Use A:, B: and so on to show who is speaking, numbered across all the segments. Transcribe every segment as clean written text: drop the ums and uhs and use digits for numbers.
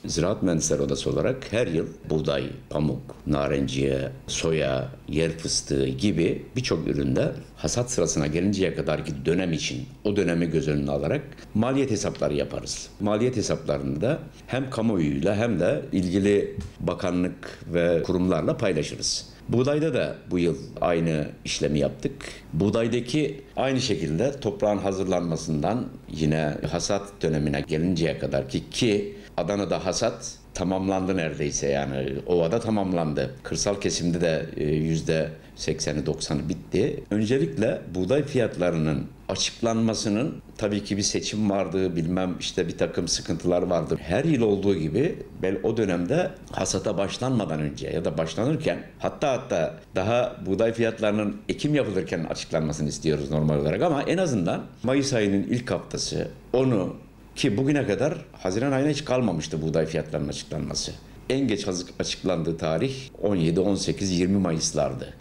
A: Ziraat Mühendisleri Odası olarak her yıl buğday, pamuk, narenciye, soya, yer fıstığı gibi birçok üründe hasat sırasına gelinceye kadarki dönem için o dönemi göz önüne alarak maliyet hesapları yaparız. Maliyet hesaplarını da hem kamuoyuyla hem de ilgili bakanlık ve kurumlarla paylaşırız. Buğdayda da bu yıl aynı işlemi yaptık. Buğdaydaki aynı şekilde toprağın hazırlanmasından yine hasat dönemine gelinceye kadar ki Adana'da hasat tamamlandı neredeyse, yani ovada tamamlandı. Kırsal kesimde de %80'i 90'ı bitti. Öncelikle buğday fiyatlarının açıklanmasının tabii ki bir seçim vardı, bilmem işte bir takım sıkıntılar vardı. Her yıl olduğu gibi o dönemde hasata başlanmadan önce ya da başlanırken hatta daha buğday fiyatlarının ekim yapılırken açıklanmasını istiyoruz normal olarak, ama en azından Mayıs ayının ilk haftası onu ki bugüne kadar Haziran ayına hiç kalmamıştı buğday fiyatlarının açıklanması. En geç açıklandığı tarih 17, 18, 20 Mayıs'lardı.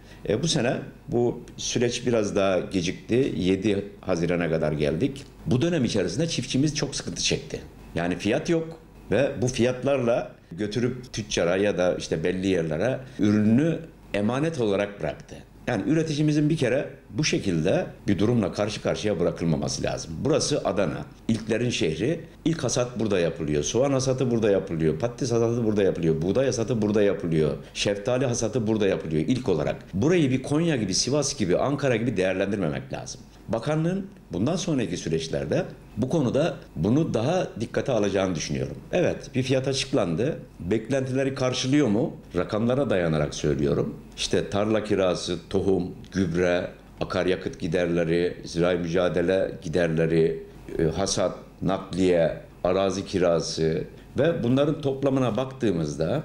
A: Bu sene bu süreç biraz daha gecikti. 7 Haziran'a kadar geldik. Bu dönem içerisinde çiftçimiz çok sıkıntı çekti. Yani fiyat yok ve bu fiyatlarla götürüp tüccara ya da işte belli yerlere ürününü emanet olarak bıraktı. Yani üreticimizin bir kere bu şekilde bir durumla karşı karşıya bırakılmaması lazım. Burası Adana, ilklerin şehri. İlk hasat burada yapılıyor. Soğan hasatı burada yapılıyor. Patates hasatı burada yapılıyor. Buğday hasatı burada yapılıyor. Şeftali hasatı burada yapılıyor ilk olarak. Burayı bir Konya gibi, Sivas gibi, Ankara gibi değerlendirmemek lazım. Bakanlığın bundan sonraki süreçlerde bu konuda bunu daha dikkate alacağını düşünüyorum. Evet, bir fiyat açıklandı. Beklentileri karşılıyor mu? Rakamlara dayanarak söylüyorum. İşte tarla kirası, tohum, gübre, akaryakıt giderleri, zirai mücadele giderleri, hasat, nakliye, arazi kirası ve bunların toplamına baktığımızda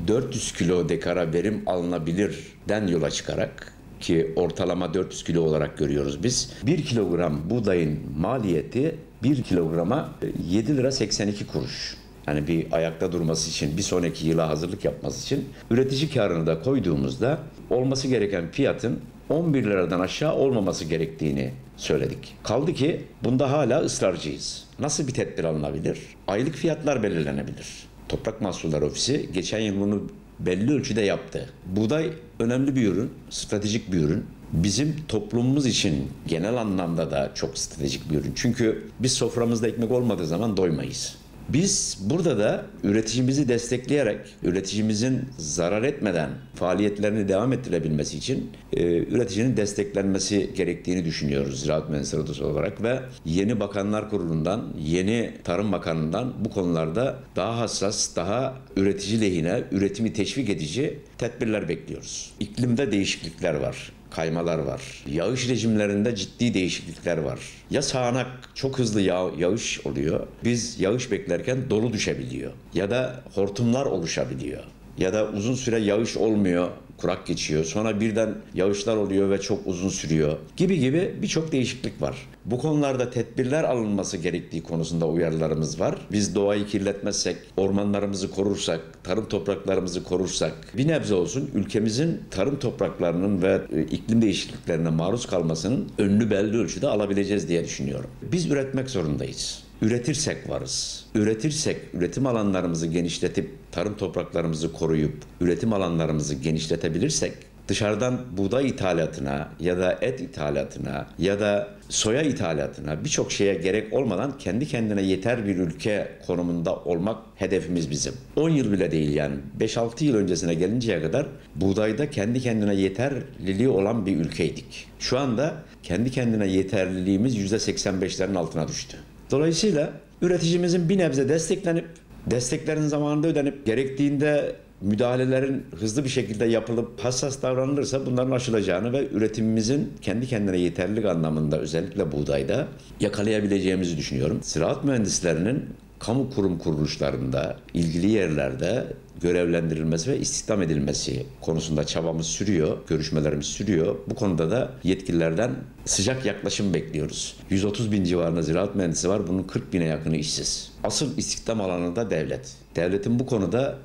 A: 400 kilo dekara verim alınabilirden yola çıkarak, ki ortalama 400 kilo olarak görüyoruz biz. 1 kilogram buğdayın maliyeti 1 kilograma 7 lira 82 kuruş. Yani bir ayakta durması için, bir sonraki yıla hazırlık yapması için üretici karını da koyduğumuzda olması gereken fiyatın 11 liradan aşağı olmaması gerektiğini söyledik. Kaldı ki bunda hala ısrarcıyız. Nasıl bir tedbir alınabilir? Aylık fiyatlar belirlenebilir. Toprak Mahsulleri Ofisi geçen yıl bunu belli ölçüde yaptı. Buğday önemli bir ürün, stratejik bir ürün. Bizim toplumumuz için genel anlamda da çok stratejik bir ürün. Çünkü biz soframızda ekmek olmadığı zaman doymayız. Biz burada da üreticimizi destekleyerek, üreticimizin zarar etmeden faaliyetlerini devam ettirebilmesi için üreticinin desteklenmesi gerektiğini düşünüyoruz Ziraat Mühendisleri Odası olarak ve yeni Bakanlar Kurulu'ndan, yeni Tarım Bakanı'ndan bu konularda daha hassas, daha üretici lehine, üretimi teşvik edici tedbirler bekliyoruz. İklimde değişiklikler var. Kaymalar var. Yağış rejimlerinde ciddi değişiklikler var. Ya sağanak çok hızlı yağış oluyor. Biz yağış beklerken dolu düşebiliyor. Ya da hortumlar oluşabiliyor. Ya da uzun süre yağış olmuyor, kurak geçiyor. Sonra birden yağışlar oluyor ve çok uzun sürüyor. Gibi birçok değişiklik var. Bu konularda tedbirler alınması gerektiği konusunda uyarılarımız var. Biz doğayı kirletmezsek, ormanlarımızı korursak, tarım topraklarımızı korursak, bir nebze olsun ülkemizin tarım topraklarının ve iklim değişikliklerine maruz kalmasının önünü belli ölçüde alabileceğiz diye düşünüyorum. Biz üretmek zorundayız. Üretirsek varız. Üretirsek, üretim alanlarımızı genişletip, tarım topraklarımızı koruyup, üretim alanlarımızı genişletebilirsek, dışarıdan buğday ithalatına ya da et ithalatına ya da soya ithalatına birçok şeye gerek olmadan kendi kendine yeter bir ülke konumunda olmak hedefimiz bizim. 10 yıl bile değil, yani 5-6 yıl öncesine gelinceye kadar buğdayda kendi kendine yeterliliği olan bir ülkeydik. Şu anda kendi kendine yeterliliğimiz %85'lerin altına düştü. Dolayısıyla üreticimizin bir nebze desteklenip, desteklerin zamanında ödenip, gerektiğinde müdahalelerin hızlı bir şekilde yapılıp hassas davranılırsa bunların aşılacağını ve üretimimizin kendi kendine yeterlilik anlamında özellikle buğdayda yakalayabileceğimizi düşünüyorum. Ziraat mühendislerinin kamu kurum kuruluşlarında, ilgili yerlerde görevlendirilmesi ve istihdam edilmesi konusunda çabamız sürüyor, görüşmelerimiz sürüyor. Bu konuda da yetkililerden sıcak yaklaşım bekliyoruz. 130 bin civarında ziraat mühendisi var, bunun 40 bine yakını işsiz. Asıl istihdam alanı da devlet. Devletin bu konuda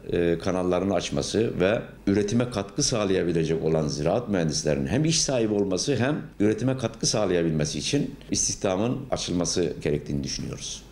A: kanallarını açması ve üretime katkı sağlayabilecek olan ziraat mühendislerinin hem iş sahibi olması hem üretime katkı sağlayabilmesi için istihdamın açılması gerektiğini düşünüyoruz.